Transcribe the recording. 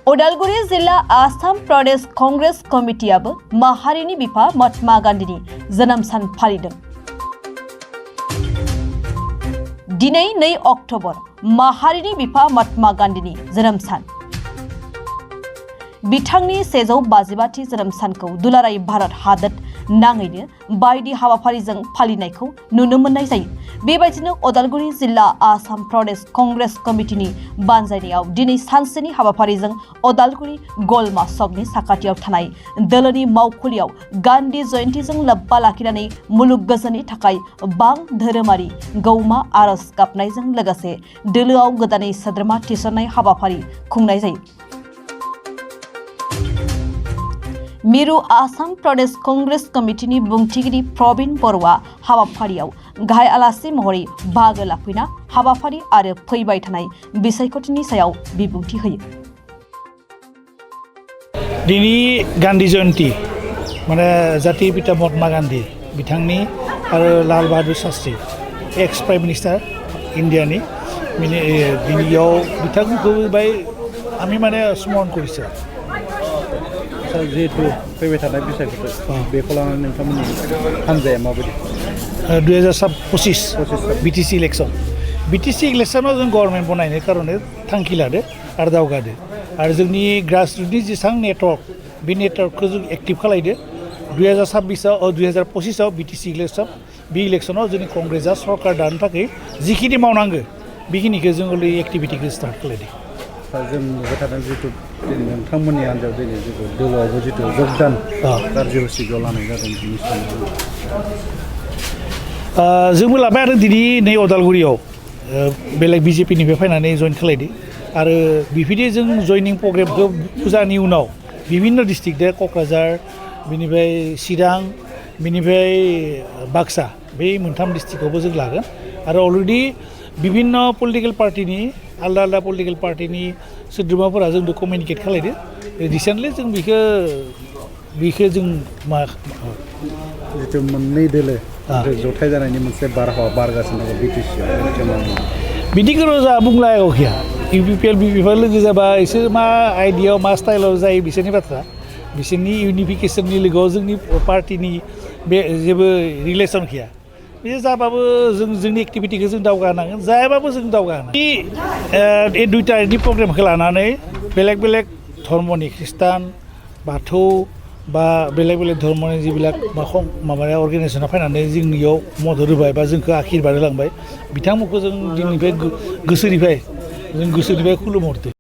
उदालगुरि जिल्ला आसाम प्रदेश कांग्रेस कमिटियाबो माहारिनि बिफा महात्मा गान्धीनि जोनोम सान फालिदों। दिनै 2 अक्ट'बर माहारिनि बिफा महात्मा गान्धीनि जोनोम सान। बिथांनि 155थि जोनोम सानखौ दुलाराय भारत हादर नाङैनो बायदि हाबाफारिजों फालिनायखौ नुनो मोननाय जायो। बेबायदिनो उदालगुरि जिल्ला आसाम प्रदेश कांग्रेस कमिटिनि बानजायनायाव दिनै सानसेनि हाबाफारिजों उदालगुरि गलमा सकनि साखाथियाव थानाय दोलोनि मावखुलियाव गान्धी जयन्तीजों लोब्बा लाखिनानै मुलुग गोजोननि थाखाय बां धोरोमारि गौमा आरज गाबनायजों लोगोसे दोलोआव गोदानै सोद्रोमा थिसननाय हाबाफारि खुंनाय जायो। मिरु आसाम प्रदेश कांग्रेस कमिटिनि बुंथिगिरि प्रवीण बर'आ हाबाफारियाव गाहाय आलासि महरै बाहागो लाफैना हाबाफारि आरो फैबाय थानाय बिसायख'थिनि सायाव बिबुंथि होयो। दिनै गान्धी जयन्ती माने जाति पिता महात्मा गान्धी बिथांनि आरो Lal Bahadur Shastri ex prime minister इन्डियानि दिनैयाव बिथांखौ बाय आमी माने स्मरण करिছে। जिहेतु फैबाय थानाय बिसायख'थि बेखौ लानानै नोंथांमोननि हान्जाया माबायदि 2025 बिटिसि इलेक्शन इलेक्शनाव जों गभर्नमेन्ट बनायनो कारणे थांखि लादो आरो दावगादो आरो जोंनि ग्रासरुटनि जेसां नेटवर्क बे नेटवर्कखौ जों एक्टिभ खालायदो। 2025 बिटिसि इलेक्शन बे इलेक्शनाव जोंनि कंग्रेसआ सरकार दानो थाखाय जिखिनि मावनांगौ बेखिनिखौ जों एक्टिभिटिखौ स्टार्ट खालायदो। जों नुबाय थादों जितु नोंथांमोननि हान्जायाव दिनै जितु दोलोआवबो जितु जगदान कार्ज'सूचिआव लानाय जादों बिनि सायाव जोंबो लाबाय आरो दिनै नै उदालगुरियाव बेलेग बिजेपिनिफ्राय फैनानै जइन खालायदो आरो बिफोरदि जों जइनिं प्रग्रामखौ फुजानि उनाव बिभिन्न डिस्ट्रिक्ट क'क्राझार बिनिफ्राय चिरां बिनिफ्राय बाक्सा बे मोनथाम डिस्ट्रिक्टआवबो जों लागोन आरो अलरेडि बिभिन्न पलिटिकेल पार्टिनि आलदा पलिटिकेल पार्टिनि सोद्रोमाफोरा जोंजों कमिउनिकेट खालायदो। रिसेन्टलि जों बेखौ जों मा जितु मोननै दोलो जथाय जानायनि मोनसे बारहावा बारगासिनो दङ बिटिसिआव बिदिखौ जा बुंलायाव गैया। इउपिपिएल बिपिएल लोगो जाबा इसोर मा आइडियाव मा स्टाइलाव जायो बिसोरनि बाथ्रा बिसोरनि इउनिफिकेसननि लोगोआव जोंनि पार्टिनि बे जेबो रिलेसन गैया। बे जाबाबो जोंनि एक्टिभिटिखौ जों दावगानांगोन जायाबाबो जों दावगानांगोन। बे दुइटानि प्रग्रामखौ लानानै बेलेग धर्मनि ख्रिस्टान बाथौ बा बेलेग धर्मनि जिबिलाक माबाया अर्गेनाइजेसना फैनानै जोंनियाव मदद होबाय बा जोंखौ आशीर्बाद होलांबाय बिथांमोनखौ जों दिनैनिफ्राय गोसोनिफ्राय खुलुमहरदो।